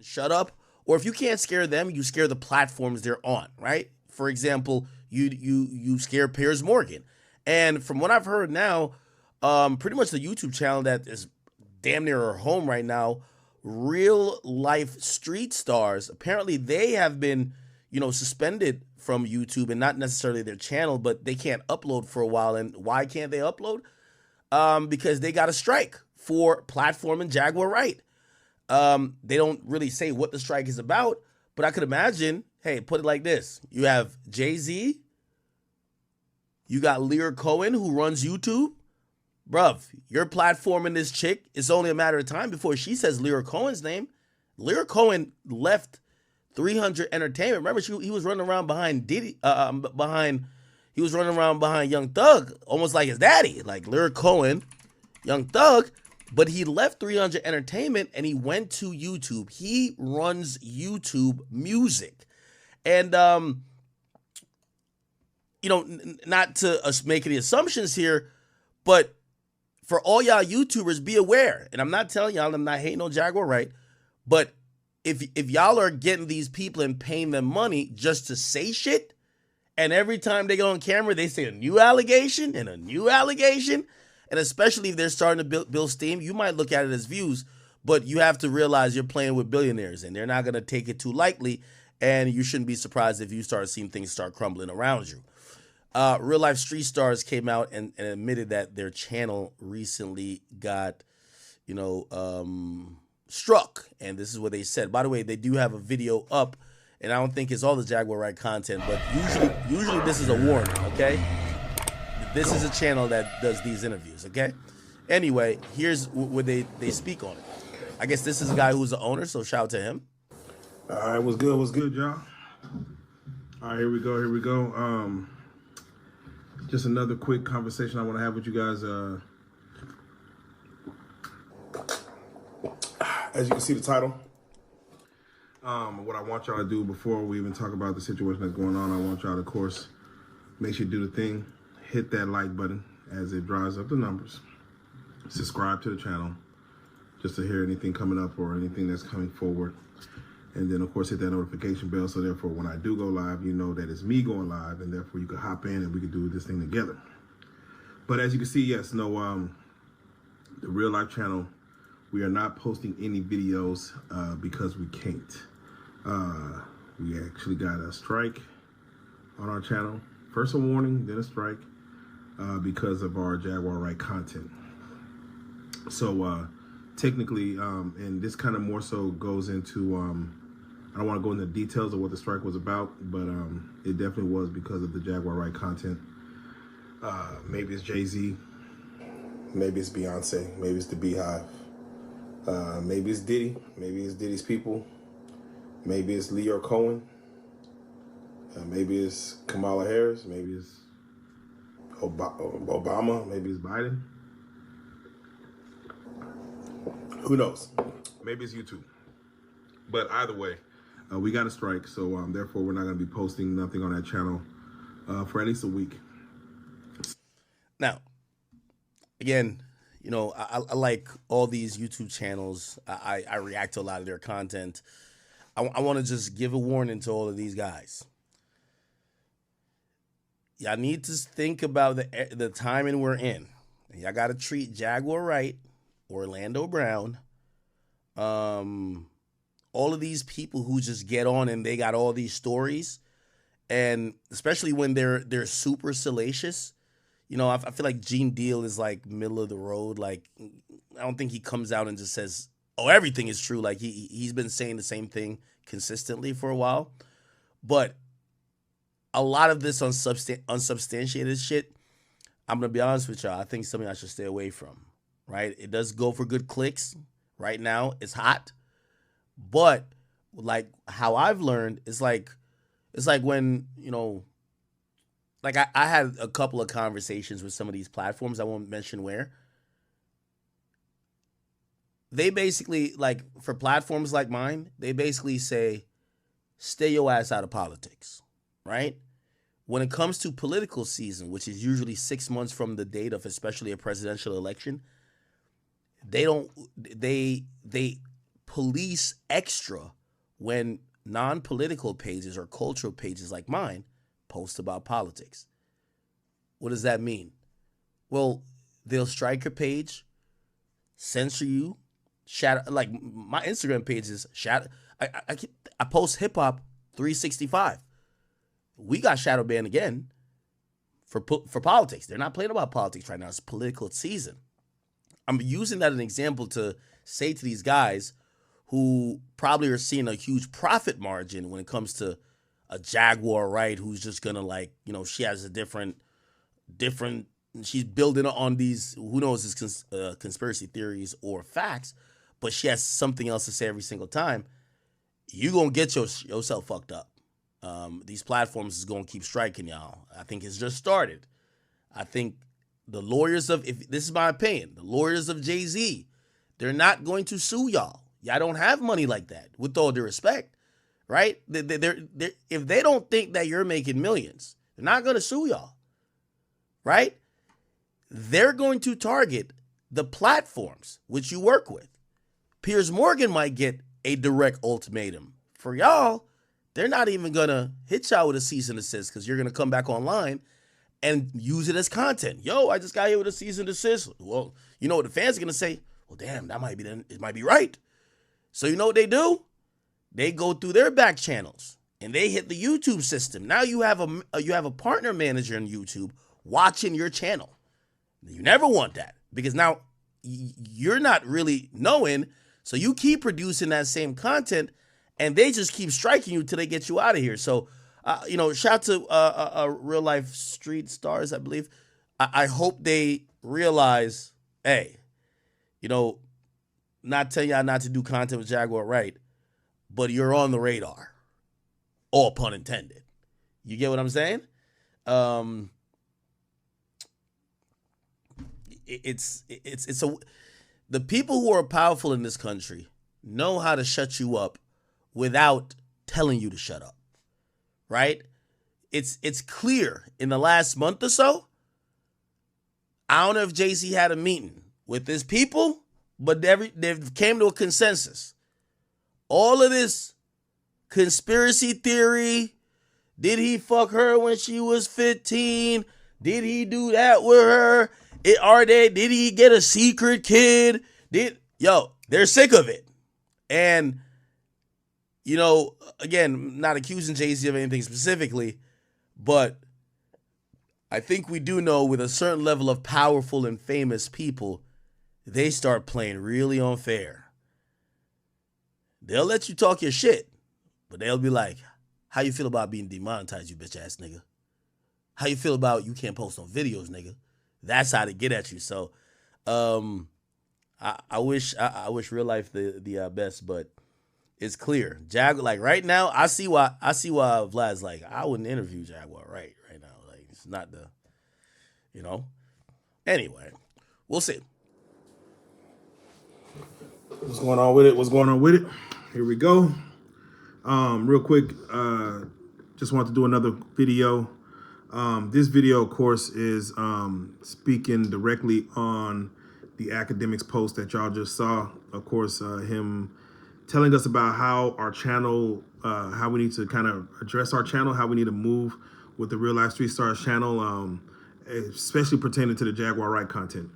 shut up. Or if you can't scare them, you scare the platforms they're on, right? For example, you scare Piers Morgan. And from what I've heard now, pretty much the YouTube channel that is damn near her home right now, real life street stars, apparently they have been, suspended from YouTube, and not necessarily their channel, but they can't upload for a while. And why can't they upload? Because they got a strike for platforming Jaguar Wright. They don't really say what the strike is about, but I could imagine, hey, put it like this. You have Jay-Z, you got Lear Cohen, who runs YouTube. Bruv, you're platforming this chick. It's only a matter of time before she says Lear Cohen's name. Lear Cohen left 300 Entertainment. Remember, he was running around behind Diddy, he was running around behind Young Thug, almost like his daddy, like Lear Cohen, Young Thug. But he left 300 Entertainment and he went to YouTube. He runs YouTube Music. And, not to us make any assumptions here, but for all y'all YouTubers, be aware. And I'm not telling y'all, I'm not hating on Jaguar Wright, but if y'all are getting these people and paying them money just to say shit, and every time they go on camera, they say a new allegation and a new allegation, and especially if they're starting to build steam, you might look at it as views, but you have to realize you're playing with billionaires, and they're not going to take it too lightly, and you shouldn't be surprised if you start seeing things start crumbling around you. Real life street stars came out and admitted that their channel recently got, struck. And this is what they said. By the way, they do have a video up, and I don't think it's all the Jaguar Wright content, but usually this is a warning, okay? This is a channel that does these interviews, okay? Anyway, here's where they speak on it. I guess this is a guy who's the owner, so shout out to him. All right, what's good, y'all? All right, here we go. Just another quick conversation I want to have with you guys. As you can see the title, what I want y'all to do before we even talk about the situation that's going on, I want y'all to, of course, make sure you do the thing. Hit that like button as it drives up the numbers. Subscribe to the channel just to hear anything coming up or anything that's coming forward. And then, of course, hit that notification bell. So therefore, when I do go live, you know that it's me going live, and therefore you can hop in and we can do this thing together. But as you can see, yes, the real life channel, we are not posting any videos because we can't. We actually got a strike on our channel. First a warning, then a strike because of our Jaguar Wright content. So technically, and this kind of more so goes into, I don't want to go into the details of what the strike was about, but it definitely was because of the Jaguar Wright content. Maybe it's Jay-Z, maybe it's Beyonce, maybe it's the Beehive, maybe it's Diddy, maybe it's Diddy's people, maybe it's Lear Cohen, maybe it's Kamala Harris, maybe it's Obama, maybe it's Biden. Who knows? Maybe it's YouTube. But either way, we got a strike, so therefore we're not going to be posting nothing on that channel for at least a week. Now, again, I like all these YouTube channels. I react to a lot of their content. I want to just give a warning to all of these guys. Y'all need to think about the timing we're in. Y'all got to treat Jaguar Wright, Orlando Brown, all of these people who just get on and they got all these stories, and especially when they're super salacious. I feel like Gene Deal is like middle of the road. Like, I don't think he comes out and just says, "Oh, everything is true." Like he's been saying the same thing consistently for a while, but a lot of this unsubstantiated shit, I'm gonna be honest with y'all, I think something I should stay away from. Right? It does go for good clicks. Right now, it's hot. But like how I've learned, it's like when, like I had a couple of conversations with some of these platforms, I won't mention where. They basically, like, for platforms like mine, they basically say, stay your ass out of politics, right? When it comes to political season, which is usually 6 months from the date of especially a presidential election, they police extra when non-political pages or cultural pages like mine post about politics. What does that mean? Well, they'll strike your page, censor you, shadow. Like my Instagram page is shadow. I post hip hop 365. We got shadow banned again for politics. They're not playing about politics right now. It's political season. I'm using that as an example to say to these guys who probably are seeing a huge profit margin when it comes to a Jaguar Wright who's just gonna, like, you know, she has a different, she's building on these, who knows, is conspiracy theories or facts, but she has something else to say every single time. You gonna get yourself fucked up. These platforms is gonna keep striking y'all. I think it's just started. I think the lawyers of, if this is my opinion, the lawyers of Jay-Z, they're not going to sue y'all. Y'all don't have money like that, with all due respect, right? They're, if they don't think that you're making millions, they're not going to sue y'all, right? They're going to target the platforms which you work with. Piers Morgan might get a direct ultimatum. For y'all, they're not even going to hit y'all with a cease and desist because you're going to come back online and use it as content. Yo, I just got here with a cease and desist. Well, you know what the fans are going to say? Well, damn, that might be, it might be right. So you know what they do? They go through their back channels and they hit the YouTube system. Now you have a partner manager in YouTube watching your channel. You never want that because now you're not really knowing. So you keep producing that same content and they just keep striking you till they get you out of here. So, you know, shout out to real life street stars, I believe. I hope they realize, hey, you know, not telling y'all not to do content with Jaguar Wright, but you're on the radar. All pun intended. You get what I'm saying? The people who are powerful in this country know how to shut you up without telling you to shut up. Right? It's clear in the last month or so. I don't know if Jay-Z had a meeting with his people, but they've came to a consensus. All of this conspiracy theory, did he fuck her when she was 15? Did he do that with her? Did he get a secret kid? They're sick of it. And, you know, again, not accusing Jay-Z of anything specifically, but I think we do know with a certain level of powerful and famous people, they start playing really unfair. They'll let you talk your shit, but they'll be like, how you feel about being demonetized, you bitch ass nigga? How you feel about you can't post no videos, nigga? That's how they get at you. So I wish real life the best, but it's clear. Like right now, I see why Vlad's like, I wouldn't interview Jaguar right now. Like, it's not the, you know. Anyway, we'll see. What's going on with it? Here we go. Real quick, just want to do another video. This video, of course, is speaking directly on the Akademiks post that y'all just saw. Of course, him telling us about how our channel, how we need to kind of address our channel, how we need to move with the Real Life Street Stars channel, especially pertaining to the Jaguar Wright content.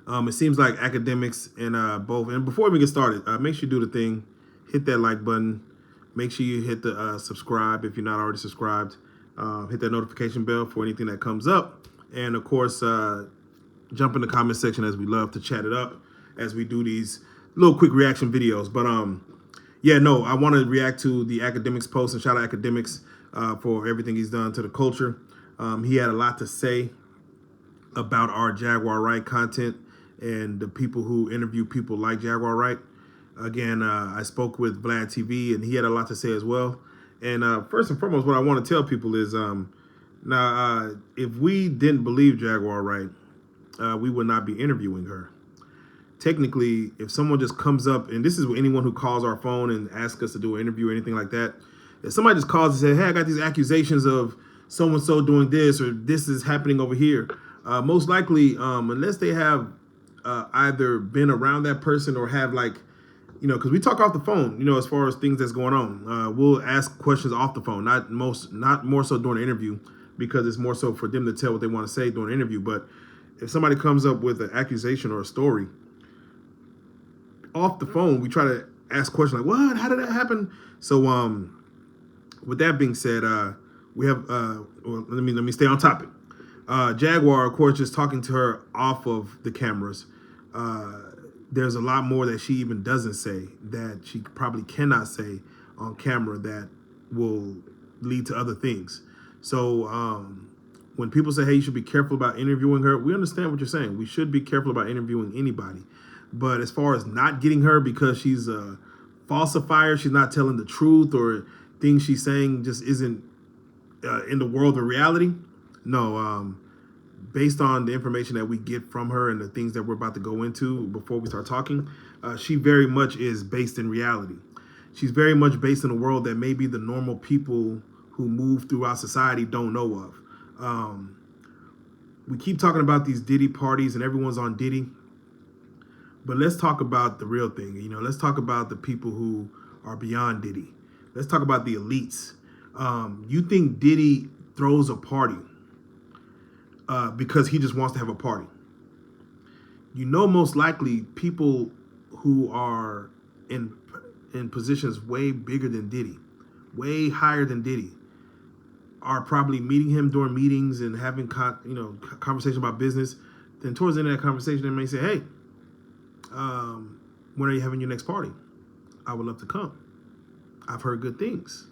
It seems like Akademiks and both, and before we get started, make sure you do the thing, hit that like button, make sure you hit the subscribe if you're not already subscribed, hit that notification bell for anything that comes up, and of course, jump in the comment section as we love to chat it up as we do these little quick reaction videos. But yeah, no, I want to react to the Akademiks post and shout out Akademiks for everything he's done to the culture. He had a lot to say about our Jaguar Wright content and the people who interview people like Jaguar Wright. Again, I spoke with Vlad TV and he had a lot to say as well. And first and foremost, what I want to tell people is now, if we didn't believe Jaguar Wright, we would not be interviewing her. Technically, if someone just comes up, and this is anyone who calls our phone and asks us to do an interview or anything like that, if somebody just calls and says, hey, I got these accusations of so-and-so doing this or this is happening over here, most likely, unless they have either been around that person or have like because we talk off the phone, as far as things that's going on. We'll ask questions off the phone, not more so during the interview, because it's more so for them to tell what they want to say during the interview. But if somebody comes up with an accusation or a story off the phone, we try to ask questions like, "What? How did that happen?" So, with that being said, we have. Well, let me stay on topic. Jaguar, of course, just talking to her off of the cameras. There's a lot more that she even doesn't say that she probably cannot say on camera that will lead to other things. So when people say, hey, you should be careful about interviewing her, we understand what you're saying. We should be careful about interviewing anybody. But as far as not getting her because she's a falsifier, she's not telling the truth, or things she's saying just isn't in the world of reality, no. Based on the information that we get from her and the things that we're about to go into before we start talking, she very much is based in reality. She's very much based in a world that maybe the normal people who move throughout society don't know of. We keep talking about these Diddy parties and everyone's on Diddy, but let's talk about the real thing. Let's talk about the people who are beyond Diddy. Let's talk about the elites. You think Diddy throws a party because he just wants to have a party? Most likely people who are in positions way bigger than Diddy, way higher than Diddy, are probably meeting him during meetings and having conversation about business. Then towards the end of that conversation, they may say, hey, when are you having your next party? I would love to come. I've heard good things.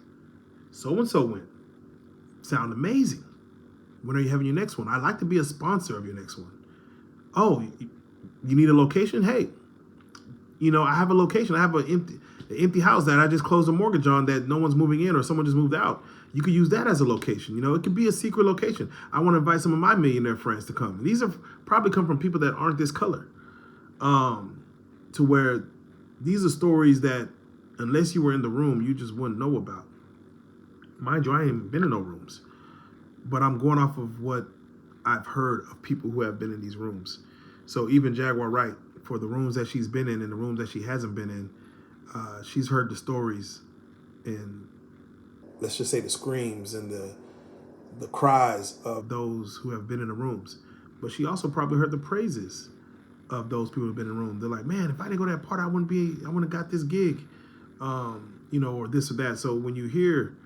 So-and-so went. Sound amazing. When are you having your next one? I'd like to be a sponsor of your next one. Oh, you need a location? Hey, I have a location. I have an empty house that I just closed a mortgage on that no one's moving in or someone just moved out. You could use that as a location. It could be a secret location. I want to invite some of my millionaire friends to come. These are probably come from people that aren't this color. To where these are stories that unless you were in the room, you just wouldn't know about. Mind you, I ain't even been in no rooms. But I'm going off of what I've heard of people who have been in these rooms. So even Jaguar Wright, for the rooms that she's been in and the rooms that she hasn't been in, she's heard the stories and let's just say the screams and the cries of those who have been in the rooms. But she also probably heard the praises of those people who've been in the room. They're like, man, if I didn't go to that party, I wouldn't have got this gig, or this or that. So when you hear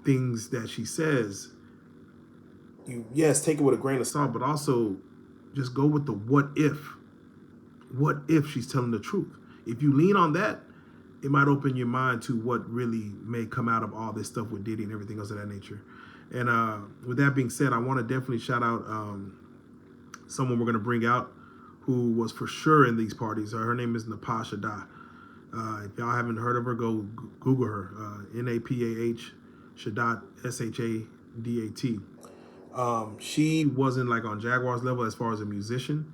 things that she says, yes, take it with a grain of salt, but also just go with the what if. What if she's telling the truth? If you lean on that, it might open your mind to what really may come out of all this stuff with Diddy and everything else of that nature. And with that being said, I want to definitely shout out someone we're going to bring out who was for sure in these parties. Her name is Napah Shadat. If y'all haven't heard of her, go Google her. Napah Shadat, Shadat. She wasn't like on Jaguar's level as far as a musician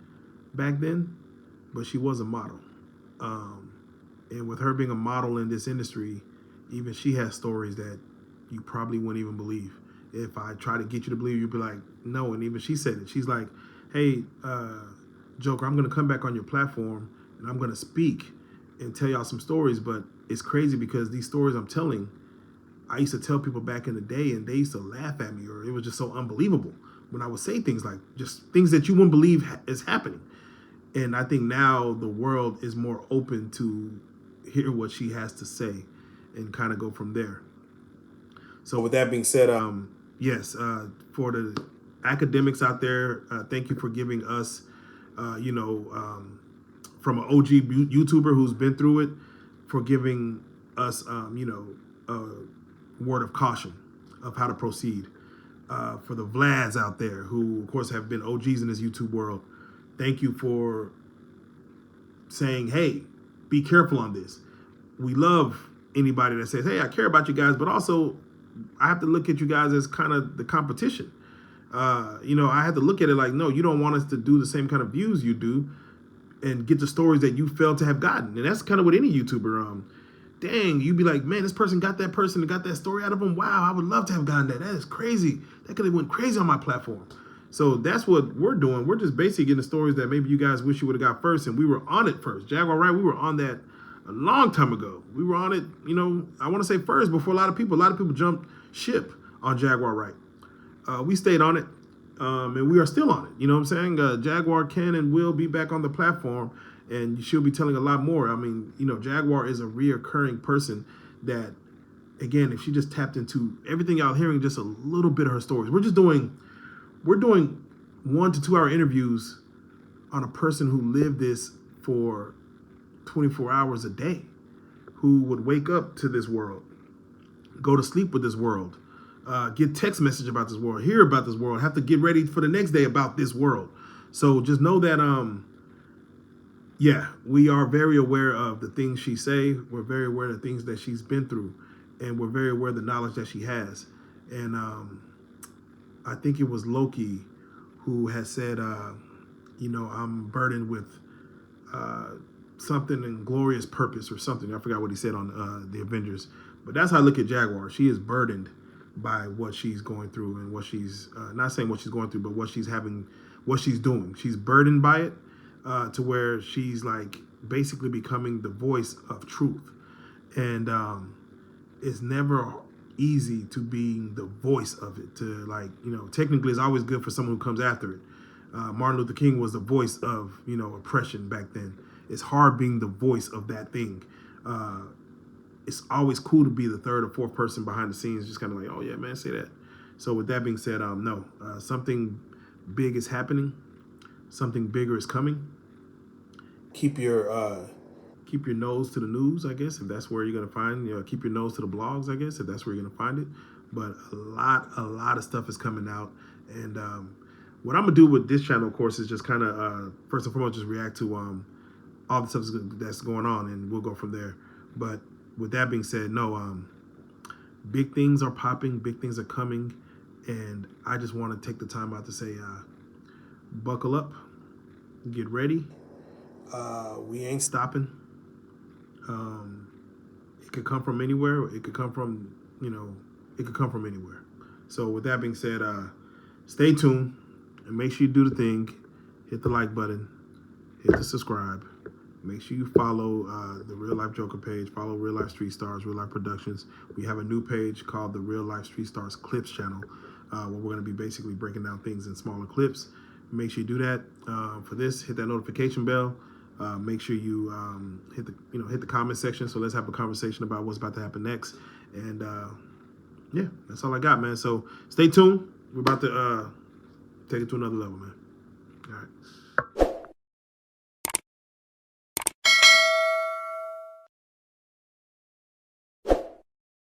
back then, but she was a model. And with her being a model in this industry, even she has stories that you probably wouldn't even believe. If I try to get you to believe, you'd be like, no. And even she said it. She's like, hey, Joker, I'm going to come back on your platform and I'm going to speak and tell y'all some stories. But it's crazy because these stories I'm telling, I used to tell people back in the day and they used to laugh at me, or it was just so unbelievable when I would say things like just things that you wouldn't believe is happening. And I think now the world is more open to hear what she has to say and kind of go from there. So with that being said, yes, for the academics out there, thank you for giving us, from an OG YouTuber who's been through it, for giving us, a word of caution of how to proceed. For the Vlads out there who, of course, have been OGs in this YouTube world, thank you for saying, hey, be careful on this. We love anybody that says, hey, I care about you guys, but also I have to look at you guys as kind of the competition. I have to look at it like, no, you don't want us to do the same kind of views you do and get the stories that you failed to have gotten. And that's kind of what any YouTuber, dang, you'd be like, man, this person got that story out of them. Wow, I would love to have gotten that. That is crazy. That could have went crazy on my platform. So that's what we're doing. We're just basically getting the stories that maybe you guys wish you would have got first, and we were on it first. Jaguar Wright, we were on that a long time ago. We were on it, you know, I want to say first before a lot of people. A lot of people jumped ship on Jaguar Wright. We stayed on it, and we are still on it. You know what I'm saying? Jaguar can and will be back on the platform, and she'll be telling a lot more. I mean, you know, Jaguar is a reoccurring person that, again, if she just tapped into everything y'all hearing, just a little bit of her stories. We're doing 1 to 2 hour interviews on a person who lived this for 24 hours a day, who would wake up to this world, go to sleep with this world, get text message about this world, hear about this world, have to get ready for the next day about this world. So just know that, yeah, we are very aware of the things she say. We're very aware of the things that she's been through, and we're very aware of the knowledge that she has. And I think it was Loki who has said, you know, I'm burdened with something in glorious purpose or something. I forgot what he said on the Avengers. But that's how I look at Jaguar. She is burdened by what she's going through and what she's, not saying what she's going through, but what she's having, what she's doing. She's burdened by it to where she's like basically becoming the voice of truth. And it's never easy to be the voice of it. To, like, you know, technically it's always good for someone who comes after it. Martin Luther King was the voice of, you know, oppression back then. It's hard being the voice of that thing. It's always cool to be the third or fourth person behind the scenes, just kind of like, oh yeah, man, say that. So with that being said, no, something big is happening. Something bigger is coming. Keep your nose to the news, I guess, if that's where you're gonna find. You know, keep your nose to the blogs, I guess, if that's where you're gonna find it. But a lot of stuff is coming out, and what I'm gonna do with this channel, of course, is just kind of first and foremost just react to all the stuff that's going on, and we'll go from there. But with that being said, no, big things are popping, big things are coming, and I just want to take the time out to say, buckle up, get ready. We ain't stopping. It could come from anywhere. It could come from, you know, it could come from anywhere. So with that being said, stay tuned and make sure you do the thing. Hit the like button, hit the subscribe. Make sure you follow the Real Life Joker page. Follow Real Life Street Stars, Real Life Productions. We have a new page called the Real Life Street Stars Clips channel, where we're going to be basically breaking down things in smaller clips. Make sure you do that. For this, hit that notification bell. Make sure you hit the comment section. So let's have a conversation about what's about to happen next. And yeah, that's all I got, man. So stay tuned. We're about to take it to another level, man. All right.